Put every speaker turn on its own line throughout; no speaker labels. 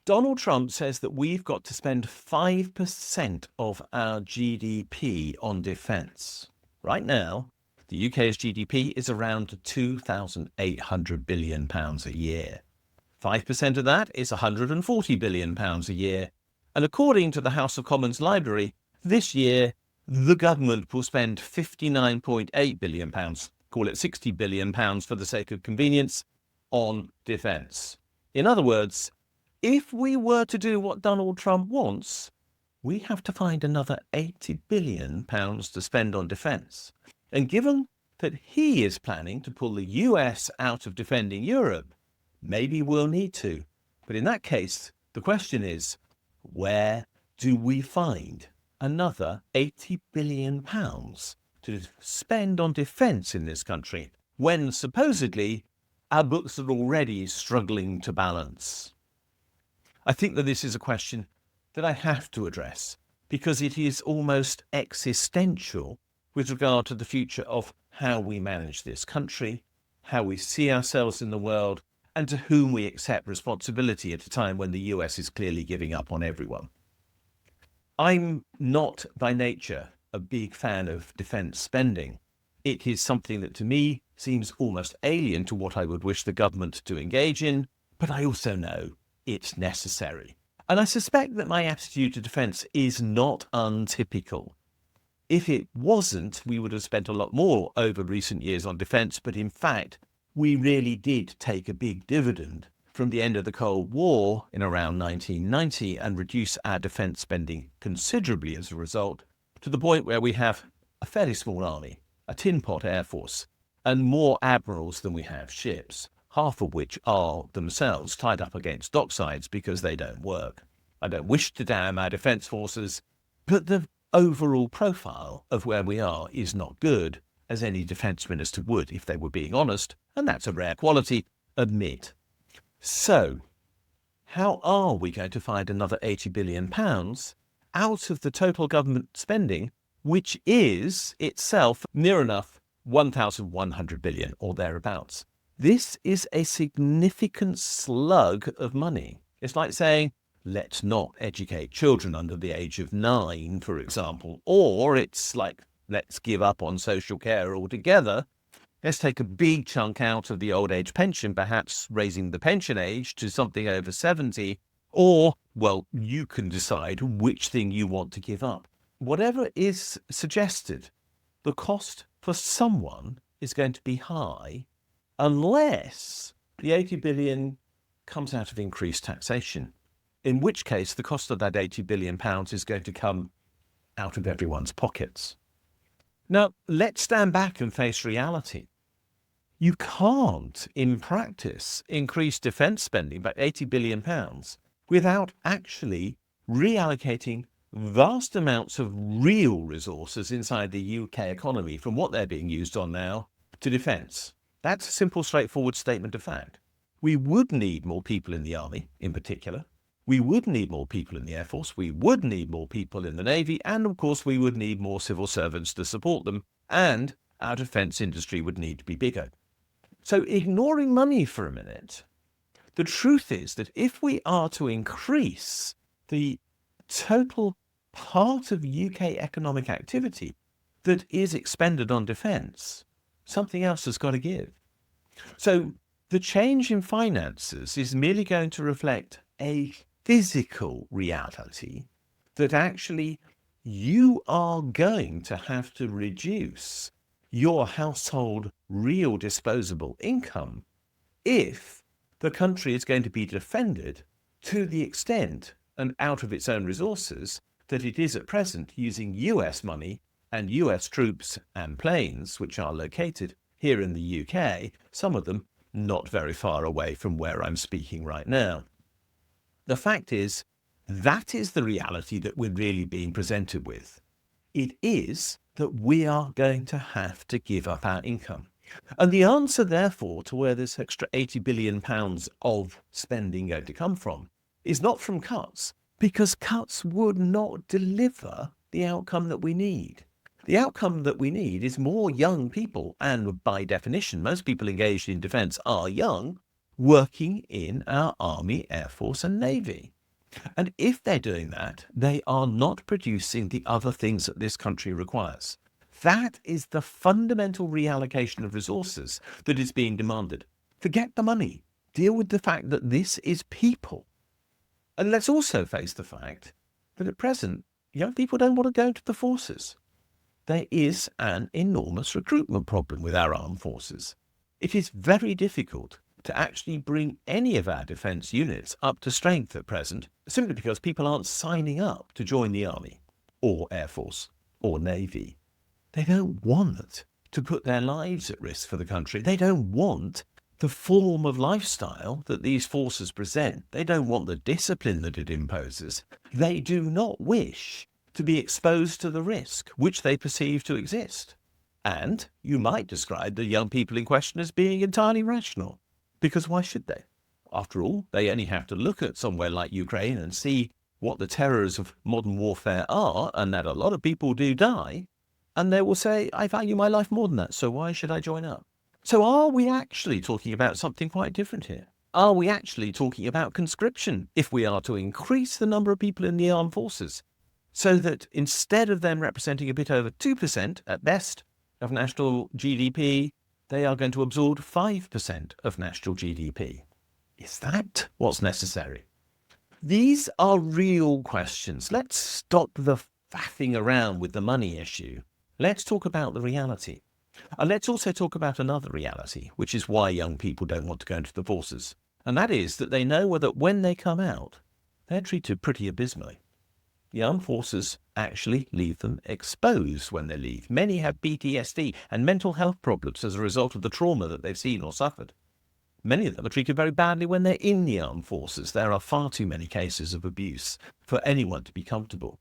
Donald Trump says that we've got to spend 5% of our GDP on defence. Right now, the UK's GDP is around £2,800 billion a year. 5% of that is £140 billion a year. And according to the House of Commons Library, this year, the government will spend £59.8 billion, call it £60 billion for the sake of convenience, on defence. In other words, if we were to do what Donald Trump wants, we have to find another £80 billion to spend on defence. And given that he is planning to pull the US out of defending Europe, maybe we'll need to. But in that case, the question is, where do we find another £80 billion to spend on defence in this country when supposedly our books are already struggling to balance? I think that this is a question that I have to address because it is almost existential with regard to the future of how we manage this country, how we see ourselves in the world, and to whom we accept responsibility at a time when the US is clearly giving up on everyone. I'm not by nature a big fan of defence spending. It is something that to me seems almost alien to what I would wish the government to engage in, but I also know it's necessary. And I suspect that my attitude to defence is not untypical. If it wasn't, we would have spent a lot more over recent years on defence, but in fact, we really did take a big dividend from the end of the Cold War in around 1990 and reduce our defence spending considerably as a result, to the point where we have a fairly small army, a tin pot air force, and more admirals than we have ships, half of which are themselves tied up against docksides because they don't work. I don't wish to damn our defence forces, but the overall profile of where we are is not good, as any defence minister would, if they were being honest, and that's a rare quality, admit. So, how are we going to find another £80 billion out of the total government spending, which is itself near enough 1,100 billion or thereabouts? This is a significant slug of money. It's like saying, let's not educate children under the age of 9, for example, or it's like, let's give up on social care altogether. Let's take a big chunk out of the old age pension, perhaps raising the pension age to something over 70, or, well, you can decide which thing you want to give up. Whatever is suggested, the cost for someone is going to be high unless the 80 billion comes out of increased taxation, in which case the cost of that £80 billion is going to come out of everyone's pockets. Now, let's stand back and face reality. You can't, in practice, increase defence spending by £80 billion without actually reallocating vast amounts of real resources inside the UK economy from what they're being used on now to defence. That's a simple, straightforward statement of fact. We would need more people in the army, in particular. We would need more people in the Air Force. We would need more people in the Navy. And, of course, we would need more civil servants to support them. And our defence industry would need to be bigger. So, ignoring money for a minute, the truth is that if we are to increase the total part of UK economic activity that is expended on defence, something else has got to give. So the change in finances is merely going to reflect a physical reality that actually you are going to have to reduce your household real disposable income if the country is going to be defended to the extent and out of its own resources that it is at present, using US money and US troops and planes, which are located here in the UK, some of them not very far away from where I'm speaking right now. The fact is, that is the reality that we're really being presented with. It is that we are going to have to give up our income. And the answer, therefore, to where this extra £80 billion of spending going to come from is not from cuts, because cuts would not deliver the outcome that we need. The outcome that we need is more young people, and by definition, most people engaged in defence are young, working in our Army, Air Force and Navy. And if they're doing that, they are not producing the other things that this country requires. That is the fundamental reallocation of resources that is being demanded. Forget the money. Deal with the fact that this is people. And let's also face the fact that at present, young people don't want to go into the forces. There is an enormous recruitment problem with our armed forces. It is very difficult to actually bring any of our defence units up to strength at present, simply because people aren't signing up to join the Army or Air Force or Navy. They don't want to put their lives at risk for the country. They don't want the form of lifestyle that these forces present. They don't want the discipline that it imposes. They do not wish to be exposed to the risk which they perceive to exist. And you might describe the young people in question as being entirely rational. Because why should they? After all, they only have to look at somewhere like Ukraine and see what the terrors of modern warfare are, and that a lot of people do die, and they will say, I value my life more than that, so why should I join up? So are we actually talking about something quite different here? Are we actually talking about conscription if we are to increase the number of people in the armed forces so that instead of them representing a bit over 2% at best of national GDP, they are going to absorb 5% of national GDP? Is that what's necessary? These are real questions. Let's stop the faffing around with the money issue. Let's talk about the reality. And let's also talk about another reality, which is why young people don't want to go into the forces. And that is that they know that when they come out, they're treated pretty abysmally. The armed forces actually leave them exposed when they leave. Many have PTSD and mental health problems as a result of the trauma that they've seen or suffered. Many of them are treated very badly when they're in the armed forces. There are far too many cases of abuse for anyone to be comfortable.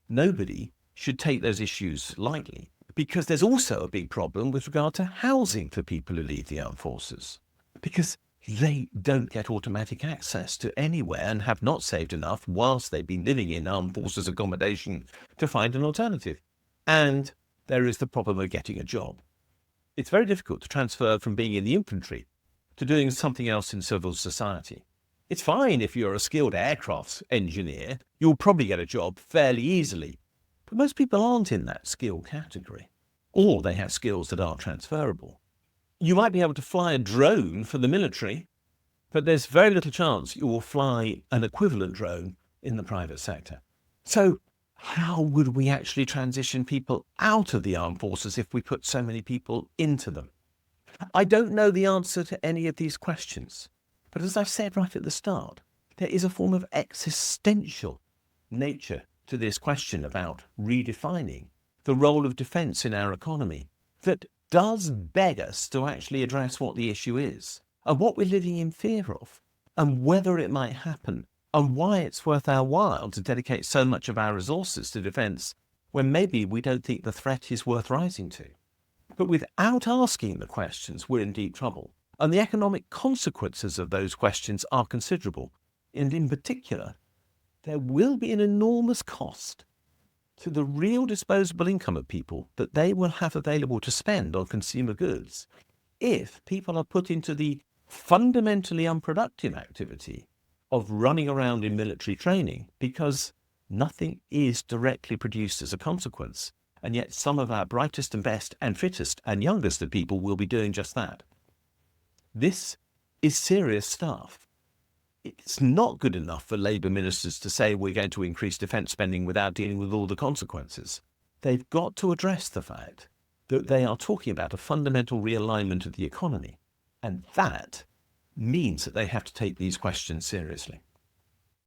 Nobody should take those issues lightly, because there's also a big problem with regard to housing for people who leave the armed forces, because they don't get automatic access to anywhere and have not saved enough whilst they've been living in armed forces accommodation to find an alternative. And there is the problem of getting a job. It's very difficult to transfer from being in the infantry to doing something else in civil society. It's fine if you're a skilled aircraft engineer, you'll probably get a job fairly easily. But most people aren't in that skill category, or they have skills that aren't transferable. You might be able to fly a drone for the military, but there's very little chance you will fly an equivalent drone in the private sector. So how would we actually transition people out of the armed forces if we put so many people into them? I don't know the answer to any of these questions, but as I've said right at the start, there is a form of existential nature to this question about redefining the role of defence in our economy that does beg us to actually address what the issue is and what we're living in fear of and whether it might happen and why it's worth our while to dedicate so much of our resources to defence when maybe we don't think the threat is worth rising to. But without asking the questions, we're in deep trouble. And the economic consequences of those questions are considerable. And in particular, there will be an enormous cost to the real disposable income of people that they will have available to spend on consumer goods if people are put into the fundamentally unproductive activity of running around in military training, because nothing is directly produced as a consequence. And yet some of our brightest and best and fittest and youngest of people will be doing just that. This is serious stuff. It's not good enough for Labour ministers to say we're going to increase defence spending without dealing with all the consequences. They've got to address the fact that they are talking about a fundamental realignment of the economy. And that means that they have to take these questions seriously.